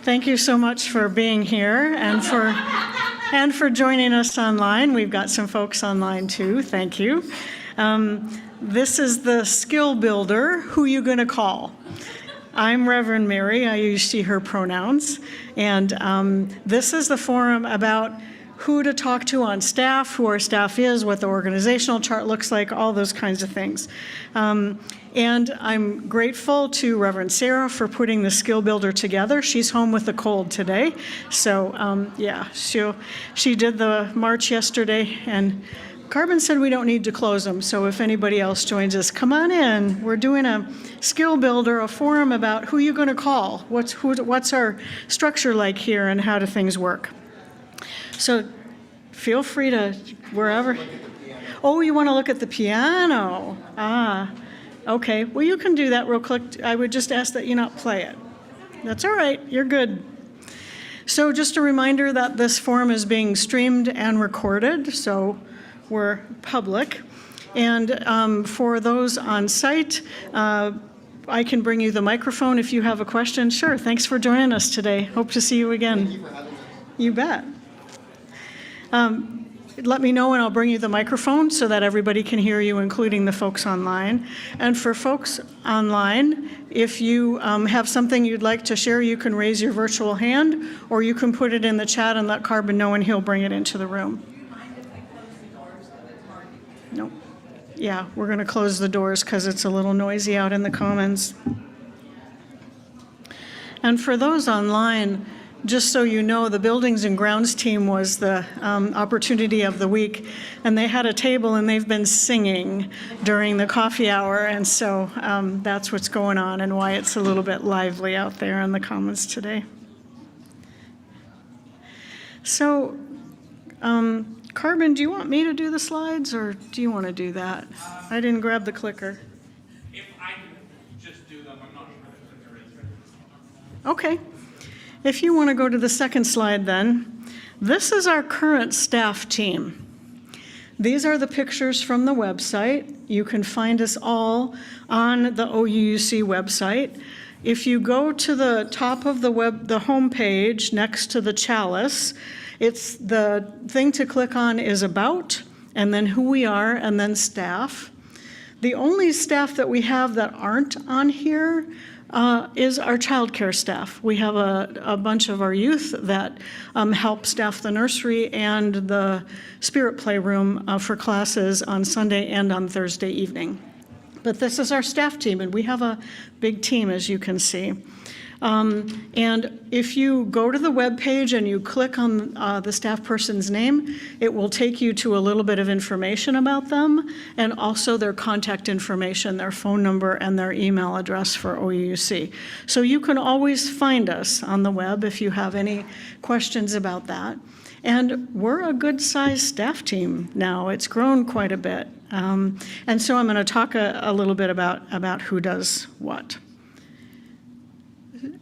Thank you so much for being here and for joining us online. We've got some folks online too. Thank you. This is the skill builder. Who you going to call? I'm Reverend Mary. I use she, her pronouns. And this is the forum about who to talk to on staff, who our staff is, what the organizational chart looks like, all those kinds of things. And I'm grateful to Reverend Sarah for putting the skill builder together. She's home with a cold today. So yeah, she did the march yesterday, and Carbon said we don't need to close them. So if anybody else joins us, come on in. We're doing a skill builder, a forum about who you're going to call, what's our structure like here, and how do things work. So feel free to wherever. Oh, you want to look at the piano? Okay. Well, you can do that real quick. I would just ask that you not play it. That's all right. You're good. So just a reminder that this forum is being streamed and recorded, so we're public. And for those on site, I can bring you the microphone if you have a question. Sure. Thanks for joining us today. Hope to see you again. Thank you for having me. You bet. Let me know and I'll bring you the microphone so that everybody can hear you, including the folks online. And for folks online, if you have something you'd like to share, you can raise your virtual hand, or you can put it in the chat and let Carbon know and he'll bring it into the room. Do you mind if I close the doors so it's hard? No. Yeah, we're going to close the doors because it's a little noisy out in the commons. And for those online, just so you know, the Buildings and Grounds team was the opportunity of the week, and they had a table and they've been singing during the coffee hour, and so that's what's going on and why it's a little bit lively out there in the commons today. So, Carbon, do you want me to do the slides, or do you want to do that? I didn't grab the clicker. If I can just do them, I'm not sure the clicker is ready. Okay. If you want to go to the second slide then, this is our current staff team. These are the pictures from the website. You can find us all on the OUUC website. If you go to the top of the home page next to the chalice, it's the thing to click on is About, and then who we are, and then staff. The only staff that we have that aren't on here is our childcare staff. We have a bunch of our youth that help staff the nursery and the spirit playroom for classes on Sunday and on Thursday evening. But this is our staff team, and we have a big team, as you can see. And if you go to the web page and you click on the staff person's name, it will take you to a little bit of information about them, and also their contact information, their phone number, and their email address for OUUC. So you can always find us on the web if you have any questions about that. And we're a good-sized staff team now. It's grown quite a bit. And so I'm going to talk a little bit about who does what.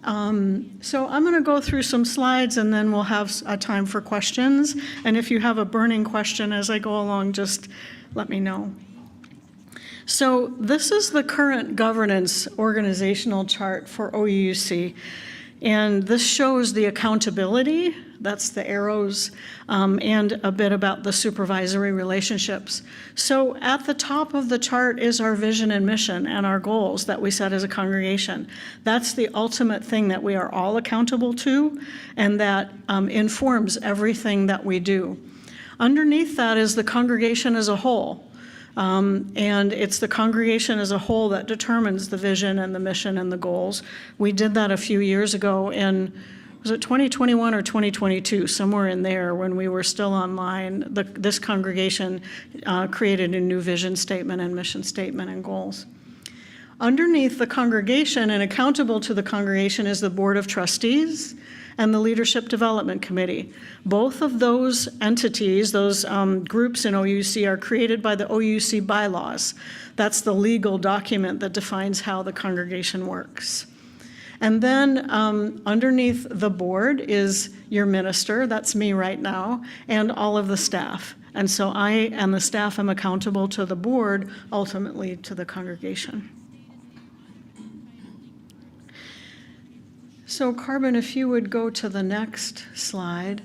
So I'm going to go through some slides, and then we'll have a time for questions. And if you have a burning question as I go along, just let me know. So this is the current governance organizational chart for OUUC. And this shows the accountability, that's the arrows, and a bit about the supervisory relationships. So at the top of the chart is our vision and mission and our goals that we set as a congregation. That's the ultimate thing that we are all accountable to, and that informs everything that we do. Underneath that is the congregation as a whole. And it's the congregation as a whole that determines the vision and the mission and the goals. We did that a few years ago in, was it 2021 or 2022, somewhere in there when we were still online. This congregation created a new vision statement and mission statement and goals. Underneath the congregation and accountable to the congregation is the Board of Trustees and the Leadership Development Committee. Both of those entities, those groups in OUC, are created by the OUC bylaws. That's the legal document that defines how the congregation works. And then underneath the board is your minister, that's me right now, and all of the staff. And so I and the staff am accountable to the board, ultimately to the congregation. So Carbon, if you would go to the next slide.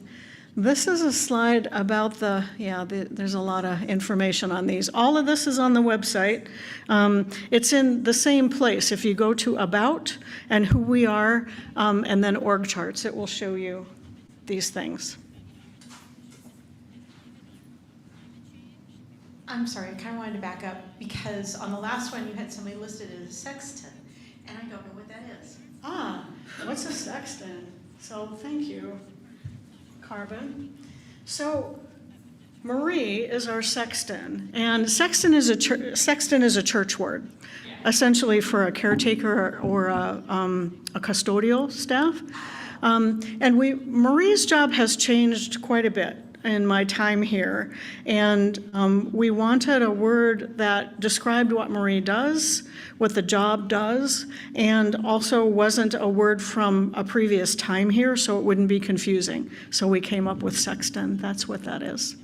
This is a slide about there's a lot of information on these. All of this is on the website. It's in the same place. If you go to About and Who We Are, and then Org Charts, it will show you these things. I'm sorry, I kind of wanted to back up because on the last one you had somebody listed as a sexton, and I don't know what that is. What's a sexton? So thank you, Carbon. So Marie is our sexton, and sexton is a church word, essentially for a caretaker or a custodial staff. And Marie's job has changed quite a bit in my time here, and we wanted a word that described what Marie does, what the job does, and also wasn't a word from a previous time here, so it wouldn't be confusing. So we came up with sexton. That's what that is.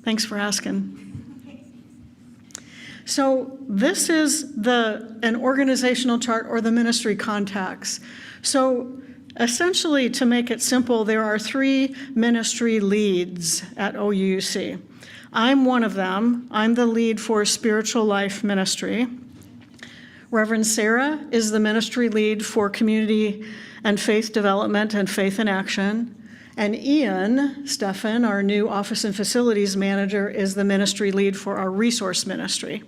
Thanks for asking. So this is an organizational chart or the ministry contacts. So essentially, to make it simple, there are 3 ministry leads at OUC. I'm one of them. I'm the lead for Spiritual Life Ministry. Reverend Sarah is the ministry lead for Community and Faith Development and Faith in Action. And Ian Stephan, our new Office and Facilities Manager, is the ministry lead for our Resource Ministry.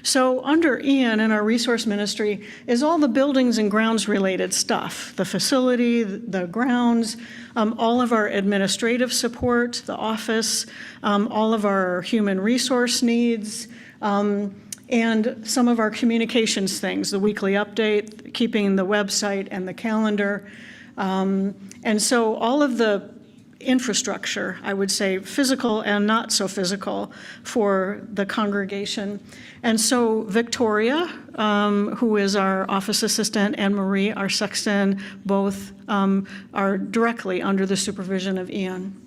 So under Ian and our resource ministry is all the buildings and grounds related stuff, the facility, the grounds, all of our administrative support, the office, all of our human resource needs, and some of our communications things, the weekly update, keeping the website and the calendar. And so all of the infrastructure, I would say, physical and not so physical for the congregation. And so Victoria, who is our office assistant, and Marie, our sexton, both are directly under the supervision of Ian.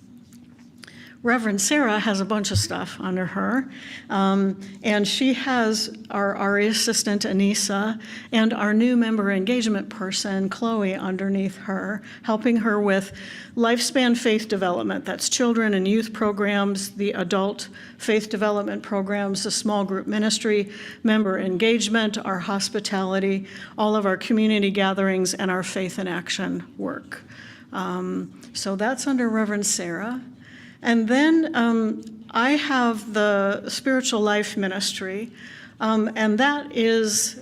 Reverend Sarah has a bunch of stuff under her, and she has our RA assistant, Anissa, and our new member engagement person, Chloe, underneath her, helping her with lifespan faith development. That's children and youth programs, the adult faith development programs, the small group ministry, member engagement, our hospitality, all of our community gatherings, and our faith in action work. So that's under Reverend Sarah. And then I have the Spiritual Life Ministry, and that is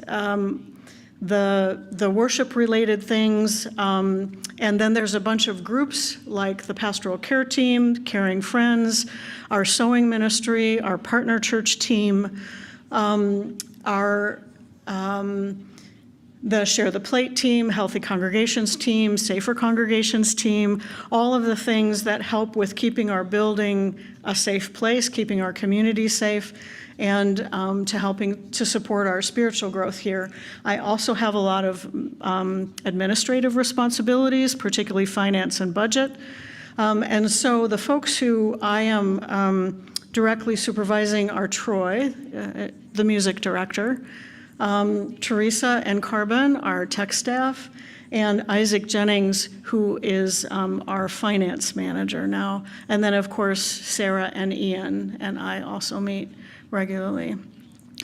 the worship-related things, and then there's a bunch of groups like the Pastoral Care Team, Caring Friends, our Sewing Ministry, our Partner Church team, the Share the Plate team, Healthy Congregations team, Safer Congregations team, all of the things that help with keeping our building a safe place, keeping our community safe, and to support our spiritual growth here. I also have a lot of administrative responsibilities, particularly finance and budget. And so the folks who I am directly supervising are Troy, the music director, Teresa and Carbon, our tech staff, and Isaac Jennings, who is our finance manager now. And then, of course, Sarah and Ian and I also meet regularly.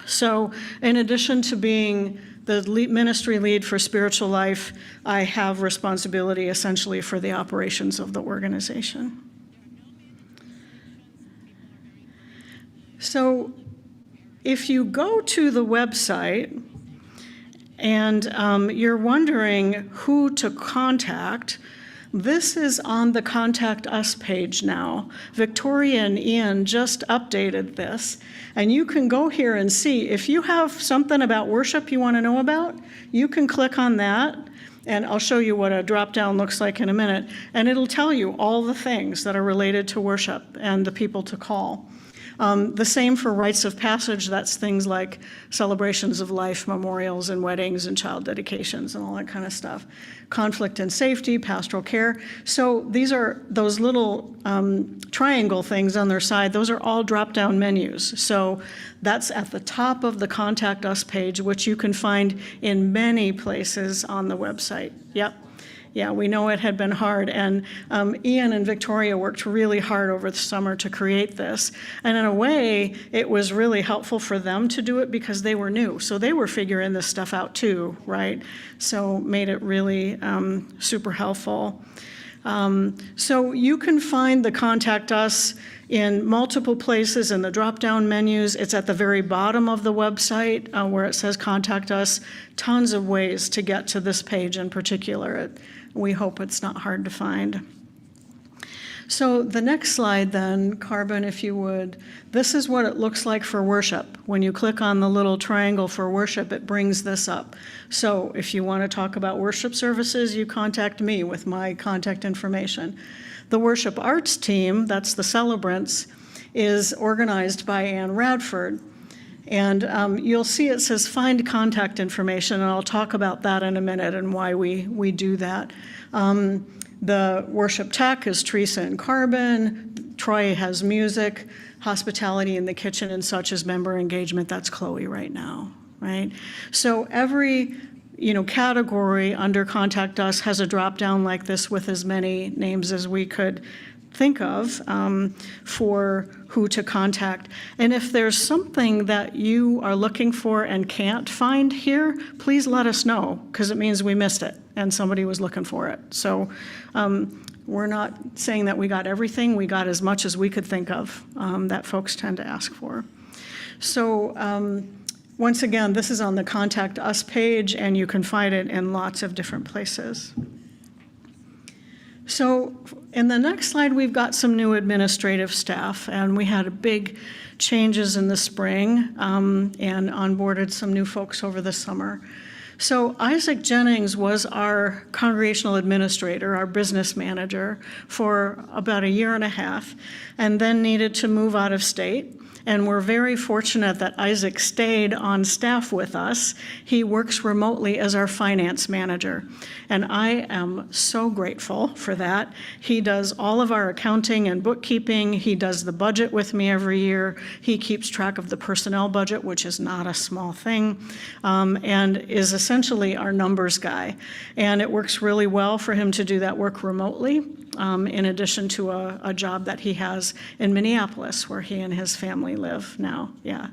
So in addition to being the ministry lead for Spiritual Life, I have responsibility essentially for the operations of the organization. So if you go to the website and you're wondering who to contact, this is on the Contact Us page now. Victoria and Ian just updated this, and you can go here and see. If you have something about worship you want to know about, you can click on that, and I'll show you what a drop-down looks like in a minute, and it'll tell you all the things that are related to worship and the people to call. The same for rites of passage. That's things like celebrations of life, memorials and weddings and child dedications and all that kind of stuff. Conflict and safety, pastoral care. So these are those little triangle things on their side. Those are all drop-down menus. So that's at the top of the Contact Us page, which you can find in many places on the website. Yep. Yeah, we know it had been hard, and Ian and Victoria worked really hard over the summer to create this. And in a way, it was really helpful for them to do it because they were new. So they were figuring this stuff out too, right? So made it really super helpful. So you can find the Contact Us in multiple places in the drop-down menus. It's at the very bottom of the website where it says Contact Us. Tons of ways to get to this page in particular. We hope it's not hard to find. So the next slide then, Carbon, if you would. This is what it looks like for worship. When you click on the little triangle for worship, it brings this up. So if you want to talk about worship services, you contact me with my contact information. The worship arts team, that's the Celebrants, is organized by Ann Radford. And you'll see it says find contact information, and I'll talk about that in a minute and why we do that. The worship tech is Teresa and Carbon. Troy has music, hospitality in the kitchen and such as member engagement. That's Chloe right now, right? So every category under Contact Us has a drop down like this with as many names as we could think of for who to contact. And if there's something that you are looking for and can't find here, please let us know, because it means we missed it and somebody was looking for it. So we're not saying that we got everything. We got as much as we could think of that folks tend to ask for. So once again, this is on the Contact Us page, and you can find it in lots of different places. So in the next slide, we've got some new administrative staff, and we had big changes in the spring and onboarded some new folks over the summer. So Isaac Jennings was our congregational administrator, our business manager, for about 1.5 years, and then needed to move out of state. And we're very fortunate that Isaac stayed on staff with us. He works remotely as our finance manager. And I am so grateful for that. He does all of our accounting and bookkeeping. He does the budget with me every year. He keeps track of the personnel budget, which is not a small thing, and is essentially our numbers guy. And it works really well for him to do that work remotely, in addition to a job that he has in Minneapolis, where he and his family live now. Yeah,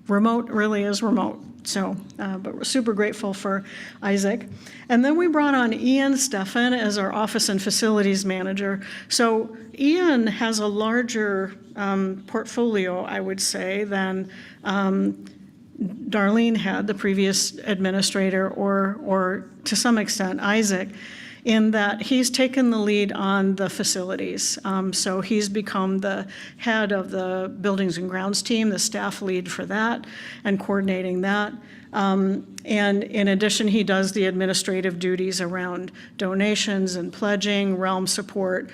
remote really is remote. So, but we're super grateful for Isaac. And then we brought on Ian Steffen as our office and facilities manager. So Ian has a larger portfolio, I would say, than Darlene had, the previous administrator, or to some extent Isaac, in that he's taken the lead on the facilities. So he's become the head of the buildings and grounds team, the staff lead for that, and coordinating that. And in addition, he does the administrative duties around donations and pledging, realm support,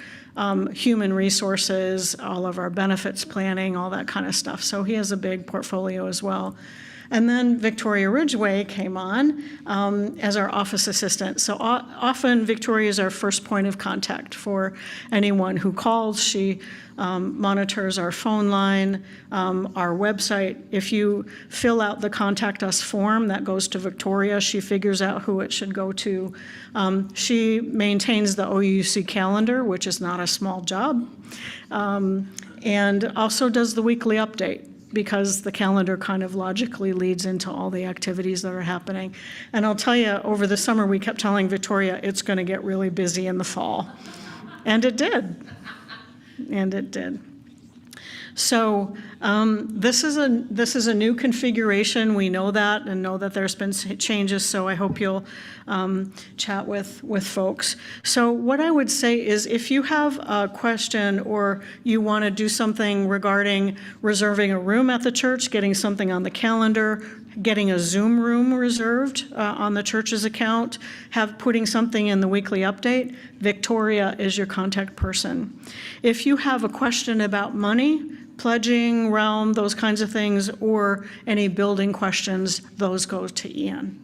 human resources, all of our benefits planning, all that kind of stuff. So he has a big portfolio as well. And then Victoria Ridgway came on as our office assistant. So often Victoria is our first point of contact for anyone who calls. She monitors our phone line, our website. If you fill out the Contact Us form, that goes to Victoria. She figures out who it should go to. She maintains the OUC calendar, which is not a small job, and also does the weekly update, because the calendar kind of logically leads into all the activities that are happening. And I'll tell you, over the summer, we kept telling Victoria it's going to get really busy in the fall. And it did. And it did. So this is a new configuration. We know that, and know that there's been changes, so I hope you'll chat with folks. So what I would say is, if you have a question or you want to do something regarding reserving a room at the church, getting something on the calendar, getting a Zoom room reserved on the church's account, putting something in the weekly update, Victoria is your contact person. If you have a question about money, pledging, realm, those kinds of things, or any building questions, those go to Ian.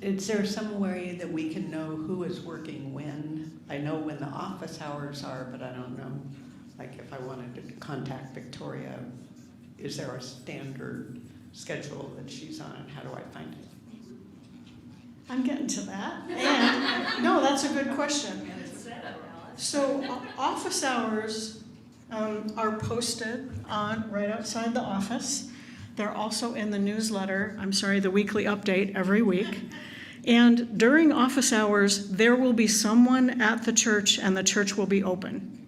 Is there some way that we can know who is working when? I know when the office hours are, but I don't know, like if I wanted to contact Victoria, is there a standard schedule that she's on? How do I find it? I'm getting to that. And, no, that's a good question. So office hours are posted on right outside the office. They're also in the newsletter, the weekly update every week. And during office hours, there will be someone at the church and the church will be open.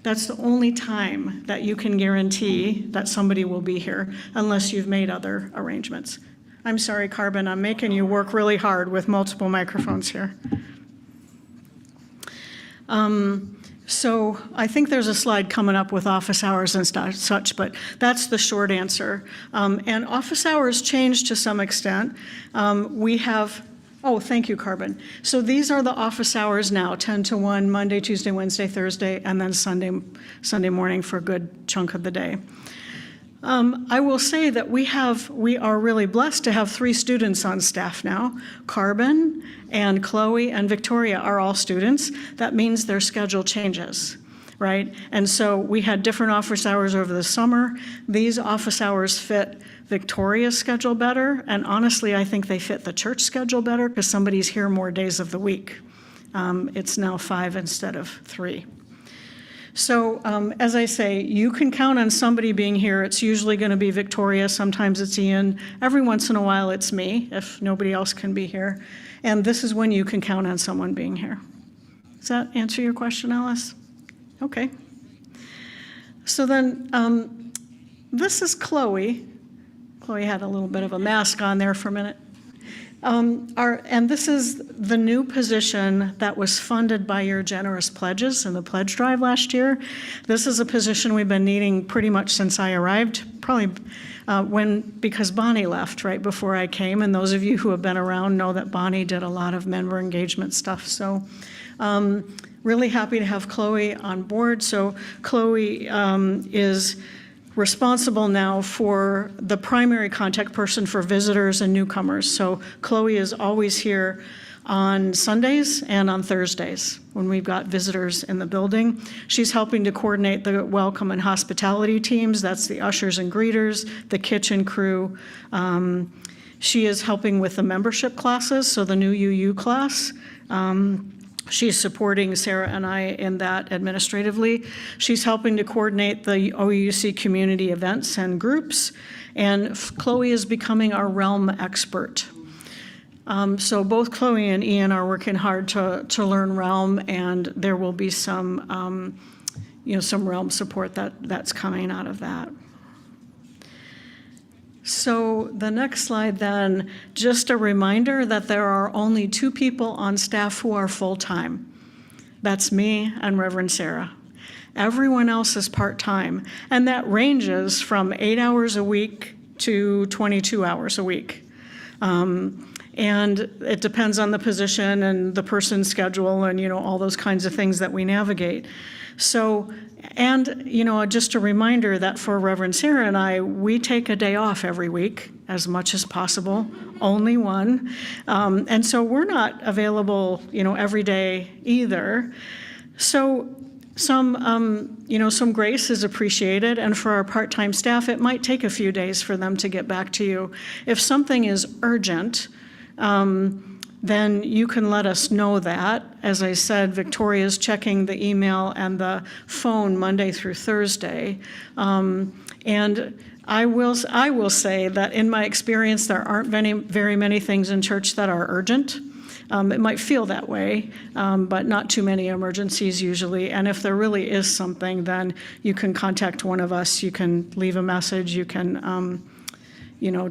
That's the only time that you can guarantee that somebody will be here unless you've made other arrangements. I'm sorry, Carbon, I'm making you work really hard with multiple microphones here. So I think there's a slide coming up with office hours and such, but that's the short answer. And office hours change to some extent. We have, oh, thank you, Carbon. So these are the office hours now, 10 to 1, Monday, Tuesday, Wednesday, Thursday, and then Sunday morning for a good chunk of the day. I will say that we are really blessed to have 3 students on staff now. Carbon and Chloe and Victoria are all students. That means their schedule changes, right? And so we had different office hours over the summer. These office hours fit Victoria's schedule better, and honestly, I think they fit the church schedule better because somebody's here more days of the week. It's now 5 instead of 3. So as I say, you can count on somebody being here. It's usually going to be Victoria. Sometimes it's Ian. Every once in a while it's me if nobody else can be here. And this is when you can count on someone being here. Does that answer your question, Alice? Okay. So then this is Chloe. Chloe had a little bit of a mask on there for a minute. And this is the new position that was funded by your generous pledges in the pledge drive last year. This is a position we've been needing pretty much since I arrived, probably because Bonnie left right before I came, and those of you who have been around know that Bonnie did a lot of member engagement stuff. So really happy to have Chloe on board. So Chloe is responsible now for the primary contact person for visitors and newcomers. So Chloe is always here on Sundays and on Thursdays when we've got visitors in the building. She's helping to coordinate the welcome and hospitality teams. That's the ushers and greeters, the kitchen crew. She is helping with the membership classes, so the new UU class. She's supporting Sarah and I in that administratively. She's helping to coordinate the OUC community events and groups. And Chloe is becoming our realm expert. So both Chloe and Ian are working hard to learn realm, and there will be some, some realm support that's coming out of that. So the next slide then, just a reminder that there are only 2 people on staff who are full-time. That's me and Reverend Sarah. Everyone else is part-time, and that ranges from 8 hours a week to 22 hours a week. And it depends on the position and the person's schedule and, all those kinds of things that we navigate. So, and, just a reminder that for Reverend Sarah and I, we take a day off every week as much as possible, only one. And so we're not available, every day either. So some grace is appreciated. And for our part-time staff, it might take a few days for them to get back to you. If something is urgent, then you can let us know that. As I said, Victoria's checking the email and the phone Monday through Thursday. And I will say that in my experience, there aren't very many things in church that are urgent. It might feel that way, but not too many emergencies usually. And if there really is something, then you can contact one of us. You can leave a message. You can,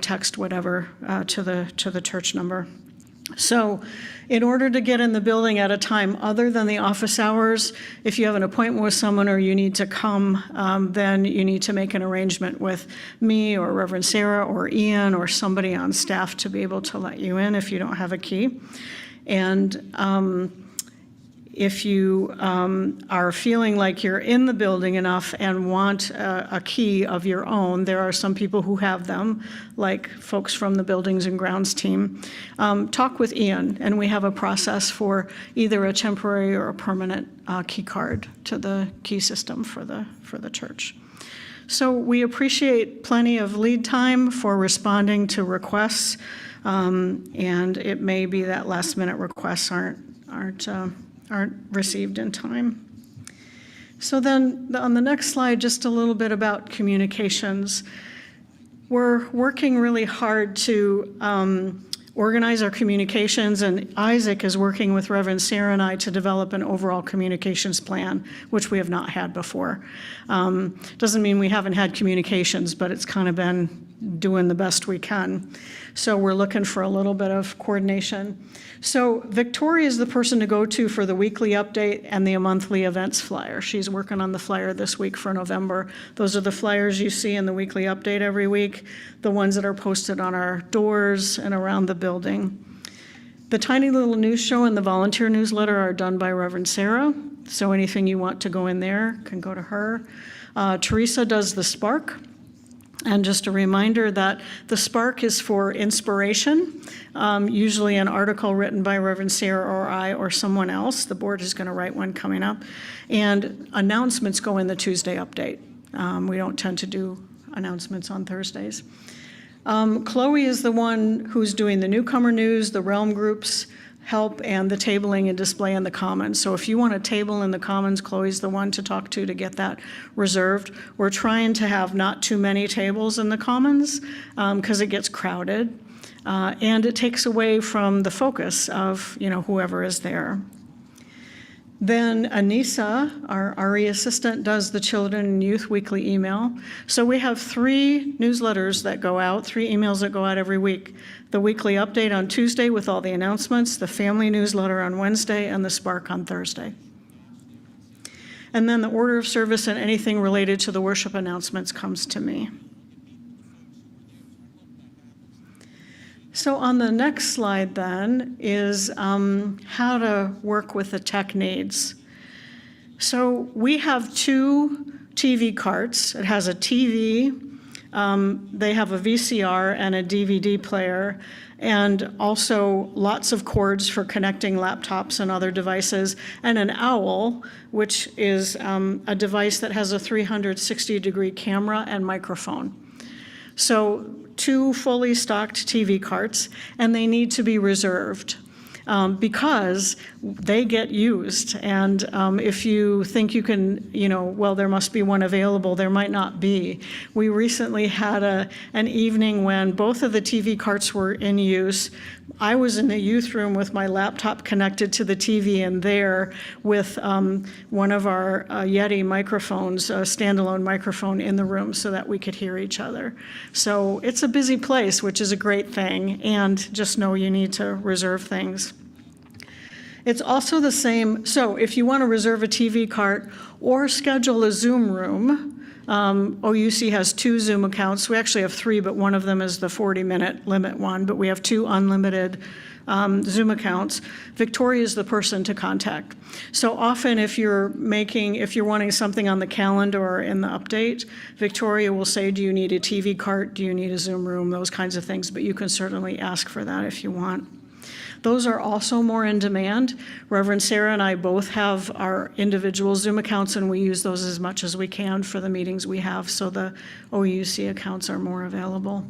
text whatever to the church number. So in order to get in the building at a time other than the office hours, if you have an appointment with someone or you need to come, then you need to make an arrangement with me or Reverend Sarah or Ian or somebody on staff to be able to let you in if you don't have a key. And if you are feeling like you're in the building enough and want a key of your own, there are some people who have them, like folks from the Buildings and Grounds team. Talk with Ian, and we have a process for either a temporary or a permanent key card to the key system for the church. So we appreciate plenty of lead time for responding to requests, and it may be that last-minute requests aren't received in time. So then on the next slide, just a little bit about communications. We're working really hard to organize our communications, and Isaac is working with Reverend Sarah and I to develop an overall communications plan, which we have not had before. Doesn't mean we haven't had communications, but it's kind of been doing the best we can. So we're looking for a little bit of coordination. So Victoria is the person to go to for the weekly update and the monthly events flyer. She's working on the flyer this week for November. Those are the flyers you see in the weekly update every week, the ones that are posted on our doors and around the building. The Tiny Little News Show and the volunteer newsletter are done by Reverend Sarah, so anything you want to go in there can go to her. Teresa does the Spark. And just a reminder that the Spark is for inspiration, usually an article written by Reverend Sarah or I or someone else. The board is going to write one coming up. And announcements go in the Tuesday update. We don't tend to do announcements on Thursdays. Chloe is the one who's doing the newcomer news, the realm groups help, and the tabling and display in the commons. So if you want a table in the commons, Chloe's the one to talk to get that reserved. We're trying to have not too many tables in the commons because it gets crowded, and it takes away from the focus of whoever is there. Then Anissa, our RE assistant, does the Children and Youth Weekly email. So we have 3 newsletters that go out, 3 emails that go out every week. The weekly update on Tuesday with all the announcements, the family newsletter on Wednesday, and the Spark on Thursday. And then the order of service and anything related to the worship announcements comes to me. So on the next slide then is how to work with the tech needs. So we have 2 TV carts. It has a TV, they have a VCR and a DVD player, and also lots of cords for connecting laptops and other devices, and an OWL, which is a device that has a 360-degree camera and microphone. So 2 fully stocked TV carts, and they need to be reserved because they get used. And if you think you can, well, there must be one available, there might not be. We recently had an evening when both of the TV carts were in use. I was in the youth room with my laptop connected to the TV and there with one of our Yeti microphones, a standalone microphone in the room so that we could hear each other. So it's a busy place, which is a great thing, and just know you need to reserve things. It's also the same, so if you want to reserve a TV cart or schedule a Zoom room, OUC has 2 Zoom accounts. We actually have 3, but one of them is the 40-minute limit one, but we have 2 unlimited Zoom accounts. Victoria is the person to contact. So often if you're wanting something on the calendar or in the update, Victoria will say, do you need a TV cart? Do you need a Zoom room? Those kinds of things, but you can certainly ask for that if you want. Those are also more in demand. Reverend Sarah and I both have our individual Zoom accounts, and we use those as much as we can for the meetings we have, so the OUC accounts are more available.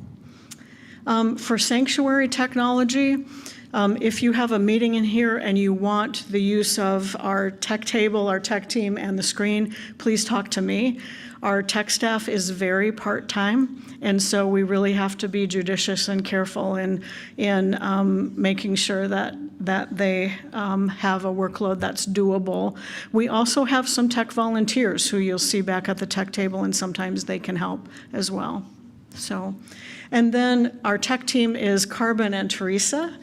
For sanctuary technology, if you have a meeting in here and you want the use of our tech table, our tech team, and the screen, please talk to me. Our tech staff is very part-time, and so we really have to be judicious and careful in making sure that they have a workload that's doable. We also have some tech volunteers who you'll see back at the tech table, and sometimes they can help as well. So, and then our tech team is Carbon and Teresa.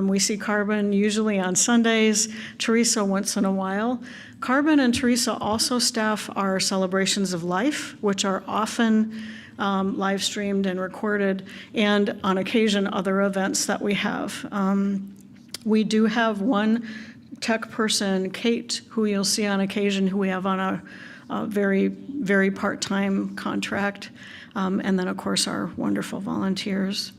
We see Carbon usually on Sundays, Teresa once in a while. Carbon and Teresa also staff our celebrations of life, which are often live streamed and recorded, and on occasion other events that we have. We do have one tech person, Kate, who you'll see on occasion, who we have on a very, very part-time contract. And then, of course, our wonderful volunteers.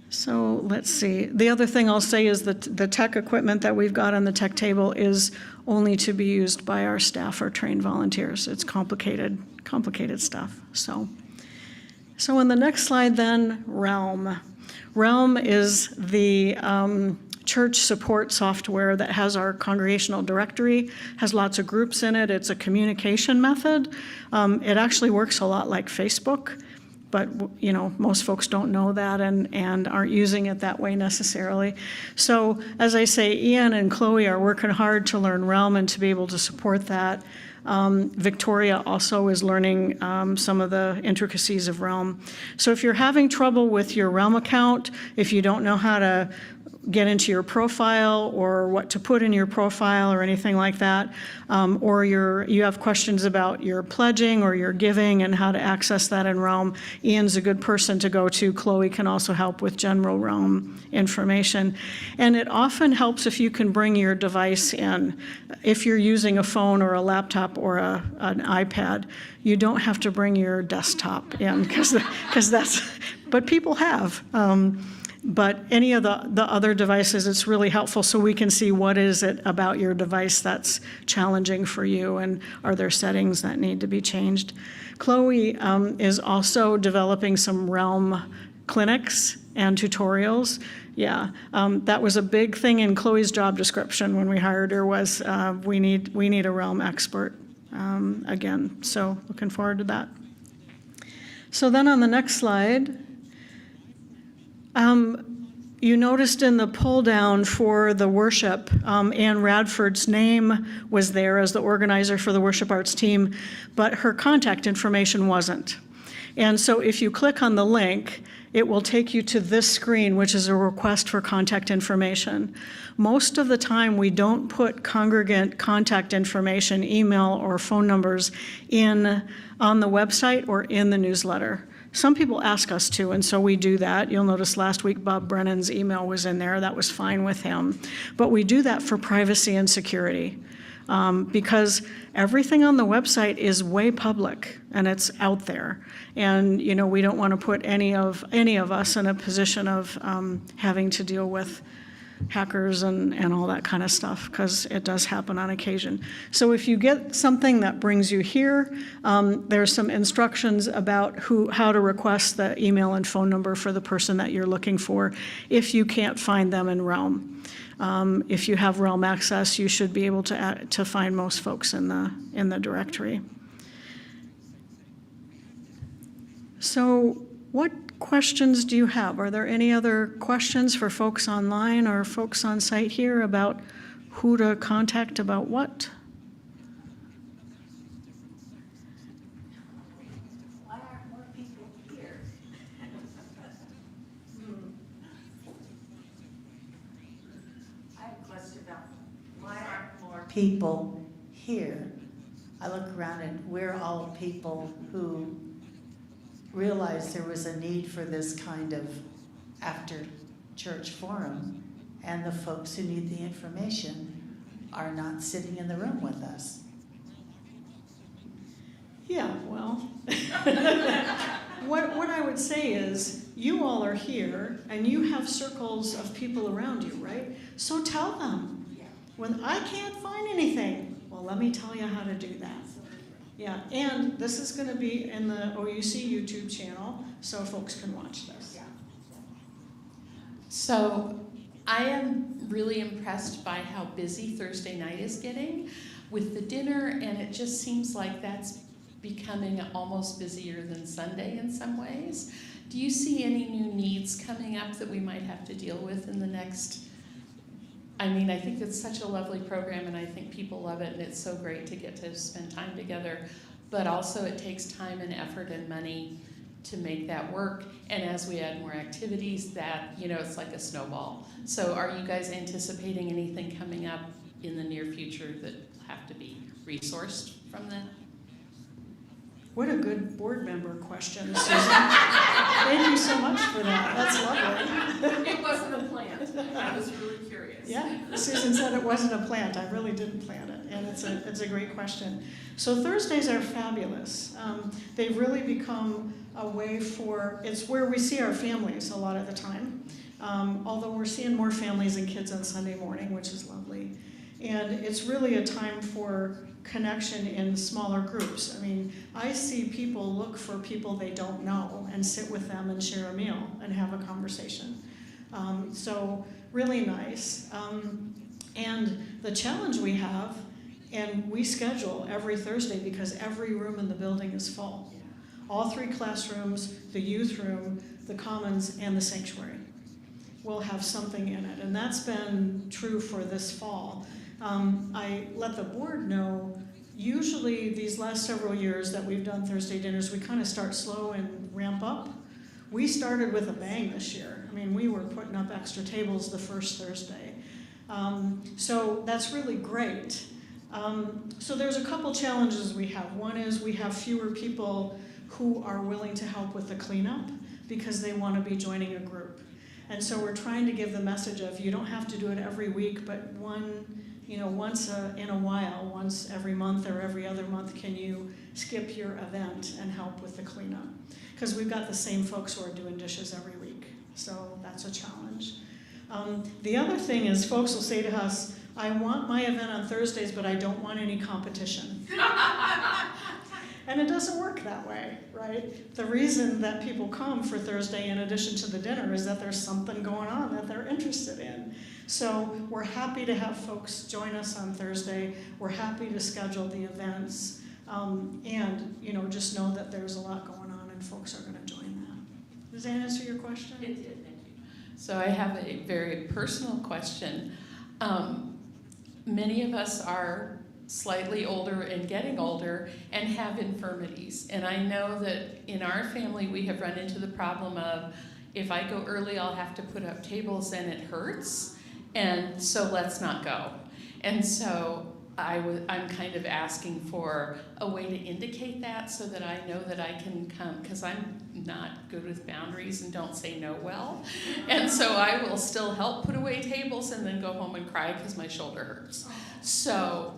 So let's see. The other thing I'll say is that the tech equipment that we've got on the tech table is only to be used by our staff or trained volunteers. It's complicated stuff. So on the next slide then, Realm. Realm is the church support software that has our congregational directory, has lots of groups in it. It's a communication method. It actually works a lot like Facebook, but you know, most folks don't know that and aren't using it that way necessarily. So as I say, Ian and Chloe are working hard to learn Realm and to be able to support that. Victoria also is learning some of the intricacies of Realm. So if you're having trouble with your Realm account, if you don't know how to get into your profile or what to put in your profile or anything like that, or you have questions about your pledging or your giving and how to access that in Realm, Ian's a good person to go to. Chloe can also help with general Realm information. And it often helps if you can bring your device in. If you're using a phone or a laptop or an iPad, you don't have to bring your desktop in because that's, but people have. But any of the other devices, it's really helpful so we can see what is it about your device that's challenging for you and are there settings that need to be changed. Chloe is also developing some Realm clinics and tutorials. Yeah, that was a big thing in Chloe's job description when we hired her was we need a Realm expert again. So looking forward to that. So then on the next slide, you noticed in the pull down for the worship, Ann Radford's name was there as the organizer for the worship arts team, but her contact information wasn't. And so if you click on the link, it will take you to this screen, which is a request for contact information. Most of the time, we don't put congregant contact information, email or phone numbers on the website or in the newsletter. Some people ask us to, and so we do that. You'll notice last week Bob Brennan's email was in there. That was fine with him. But we do that for privacy and security because everything on the website is way public and it's out there. And you know, we don't want to put any of us in a position of having to deal with hackers and all that kind of stuff, because it does happen on occasion. So if you get something that brings you here, there's some instructions about how to request the email and phone number for the person that you're looking for if you can't find them in Realm. If you have Realm access, you should be able to find most folks in the directory. So what questions do you have? Are there any other questions for folks online or folks on site here about who to contact about what? Why aren't more people here? I have a question about why aren't more people here? I look around and we're all people who realized there was a need for this kind of after-church forum, and the folks who need the information are not sitting in the room with us. Yeah, well, what I would say is you all are here and you have circles of people around you, right? So tell them, when I can't find anything, well, let me tell you how to do that. Yeah, and this is going to be in the OUC YouTube channel, so folks can watch this. So I am really impressed by how busy Thursday night is getting with the dinner, and it just seems like that's becoming almost busier than Sunday in some ways. Do you see any new needs coming up that we might have to deal with in the next? I mean, I think it's such a lovely program, and I think people love it, and it's so great to get to spend time together. but also it takes time and effort and money to make that work. And as we add more activities, that, it's like a snowball. So are you guys anticipating anything coming up in the near future that have to be resourced from that? What a good board member question, Susan. Thank you so much for that. That's lovely. It wasn't a plant. I was really curious. Yeah, Susan said it wasn't a plant. I really didn't plant it, and it's a great question. So Thursdays are fabulous. They've really become a way it's where we see our families a lot of the time. Although we're seeing more families and kids on Sunday morning, which is lovely. And it's really a time for connection in smaller groups. I mean, I see people look for people they don't know and sit with them and share a meal and have a conversation. So really nice. And the challenge we have, and we schedule every Thursday because every room in the building is full. All 3 classrooms, the youth room, the commons, and the sanctuary will have something in it. And that's been true for this fall. I let the board know, usually these last several years that we've done Thursday dinners, we kind of start slow and ramp up. We started with a bang this year. I mean, we were putting up extra tables the first Thursday. So that's really great. So there's a couple challenges we have. One is we have fewer people who are willing to help with the cleanup because they want to be joining a group. And so we're trying to give the message of you don't have to do it every week, but once in a while, once every month or every other month, can you skip your event and help with the cleanup? Because we've got the same folks who are doing dishes every week, so that's a challenge. The other thing is folks will say to us, I want my event on Thursdays, but I don't want any competition. And it doesn't work that way, right? The reason that people come for Thursday in addition to the dinner is that there's something going on that they're interested in. So we're happy to have folks join us on Thursday. We're happy to schedule the events. And just know that there's a lot going on and folks are gonna join that. Does that answer your question? It did, thank you. So I have a very personal question. Many of us are slightly older and getting older and have infirmities. And I know that in our family we have run into the problem of if I go early I'll have to put up tables and it hurts, and so let's not go. And so I'm kind of asking for a way to indicate that so that I know that I can come, because I'm not good with boundaries and don't say no well. And so I will still help put away tables and then go home and cry because my shoulder hurts. So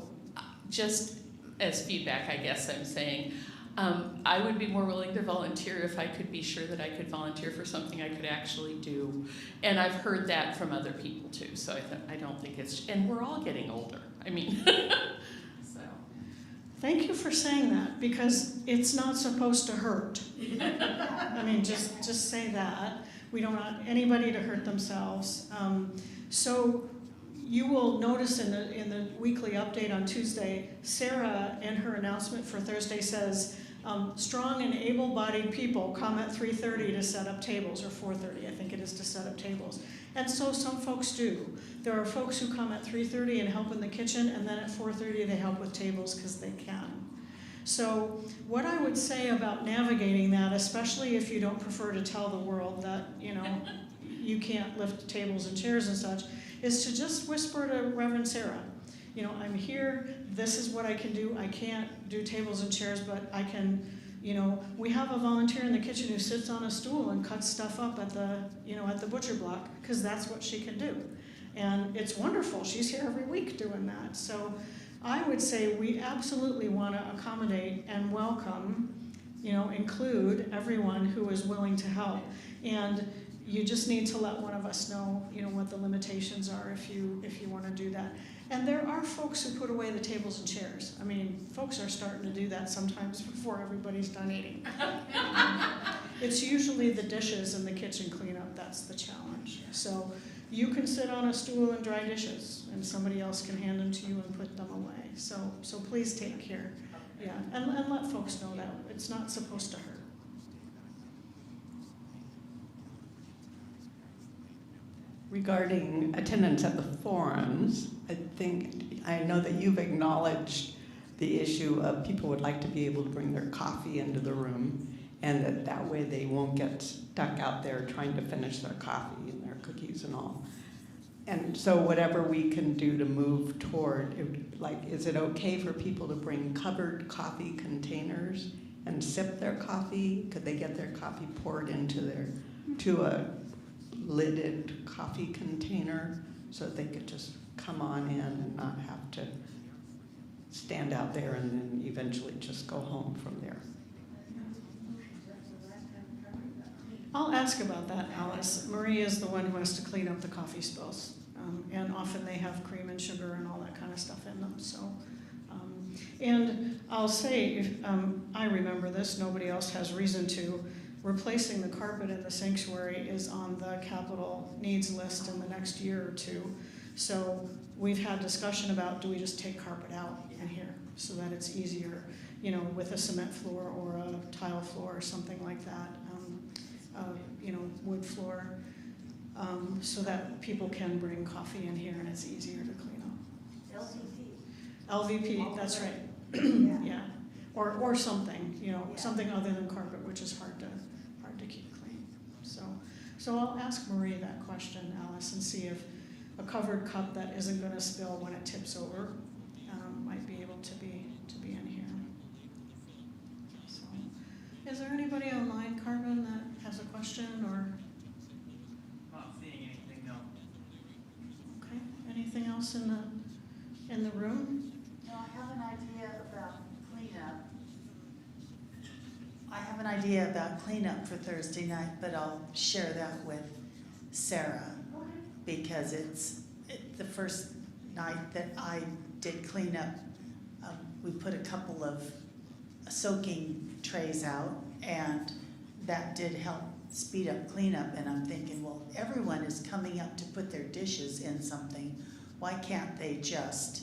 just as feedback, I guess I'm saying, I would be more willing to volunteer if I could be sure that I could volunteer for something I could actually do. And I've heard that from other people too, so I don't think and we're all getting older. I mean, so. Thank you for saying that, because it's not supposed to hurt. I mean, just say that. We don't want anybody to hurt themselves. So you will notice in the weekly update on Tuesday, Sarah in her announcement for Thursday says, strong and able-bodied people come at 3:30 to set up tables, or 4:30, I think it is, to set up tables. And so some folks do. There are folks who come at 3:30 and help in the kitchen, and then at 4:30 they help with tables because they can. So what I would say about navigating that, especially if you don't prefer to tell the world that, you can't lift tables and chairs and such, is to just whisper to Reverend Sarah, I'm here, this is what I can do. I can't do tables and chairs, but I can, we have a volunteer in the kitchen who sits on a stool and cuts stuff up at the butcher block, because that's what she can do. And it's wonderful. She's here every week doing that. So I would say we absolutely want to accommodate and welcome, include everyone who is willing to help. And you just need to let one of us know, what the limitations are if you want to do that. And there are folks who put away the tables and chairs. I mean, folks are starting to do that sometimes before everybody's done eating. It's usually the dishes and the kitchen cleanup that's the challenge. So you can sit on a stool and dry dishes, and somebody else can hand them to you and put them away. So please take care. Yeah, and let folks know that it's not supposed to hurt. Regarding attendance at the forums, I know that you've acknowledged the issue of people would like to be able to bring their coffee into the room, and that way they won't get stuck out there trying to finish their coffee and their cookies and all. And so whatever we can do to move toward, is it okay for people to bring covered coffee containers and sip their coffee? Could they get their coffee poured to a lidded coffee container so that they could just come on in and not have to stand out there and then eventually just go home from there? I'll ask about that, Alice. Marie is the one who has to clean up the coffee spills. And often they have cream and sugar and all that kind of stuff in them. So, and I'll say, if I remember this, nobody else has reason to, replacing the carpet in the sanctuary is on the capital needs list in the next year or two. So we've had discussion about, do we just take carpet out in here so that it's easier, with a cement floor or a tile floor or something like that, wood floor, so that people can bring coffee in here and it's easier to clean up. LVP, that's right. Yeah, or something, something other than carpet, which is hard to keep clean. So I'll ask Marie that question, Alice, and see if a covered cup that isn't going to spill when it tips over might be able to be in here. So, is there anybody online, Carmen, that has a question or? Not seeing anything, no. Okay. Anything else in the room? No, I have an idea about cleanup. I have an idea about cleanup for Thursday night, but I'll share that with Sarah because it's the first night that I did cleanup. We put a couple of soaking trays out, and that did help speed up cleanup. And I'm thinking, well, everyone is coming up to put their dishes in something. Why can't they just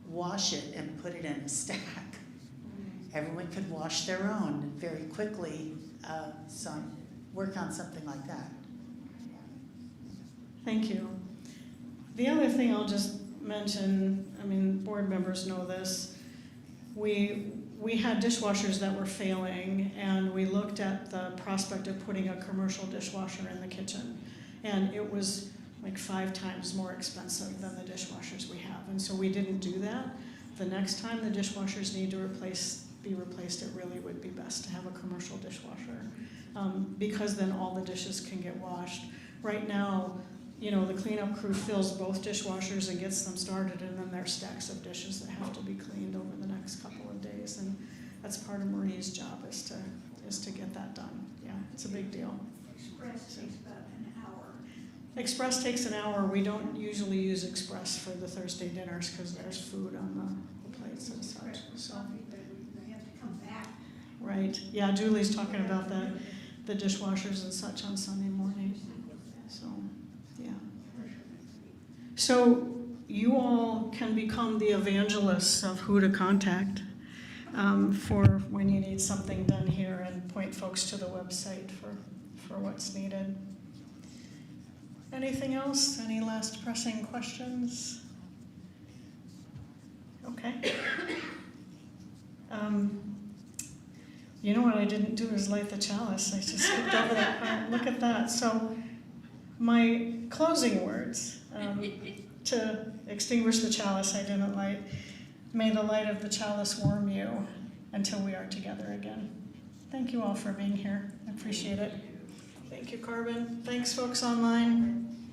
wash it and put it in a stack? Everyone could wash their own very quickly. So work on something like that. Thank you. The other thing I'll just mention, board members know this, we had dishwashers that were failing, and we looked at the prospect of putting a commercial dishwasher in the kitchen, and it was like 5 times more expensive than the dishwashers we have, and so we didn't do that. The next time the dishwashers need to be replaced, it really would be best to have a commercial dishwasher, because then all the dishes can get washed. Right now, the cleanup crew fills both dishwashers and gets them started, and then there's stacks of dishes that have to be cleaned over the next couple of days, and that's part of Marie's job is to get that done. Yeah, it's a big deal. Express takes about an hour. Express takes an hour. We don't usually use Express for the Thursday dinners because there's food on the plates and such. So, They have to come back. right. Yeah, Julie's talking about the dishwashers and such on Sunday morning. So, yeah. So you all can become the evangelists of who to contact for when you need something done here, and point folks to the website for what's needed. Anything else? Any last pressing questions? Okay. You know what I didn't do is light the chalice. I just skipped over that. Look at that. So my closing words to extinguish the chalice I didn't light. May the light of the chalice warm you until we are together again. Thank you all for being here. I appreciate it. Thank you, Carmen. Thanks, folks online.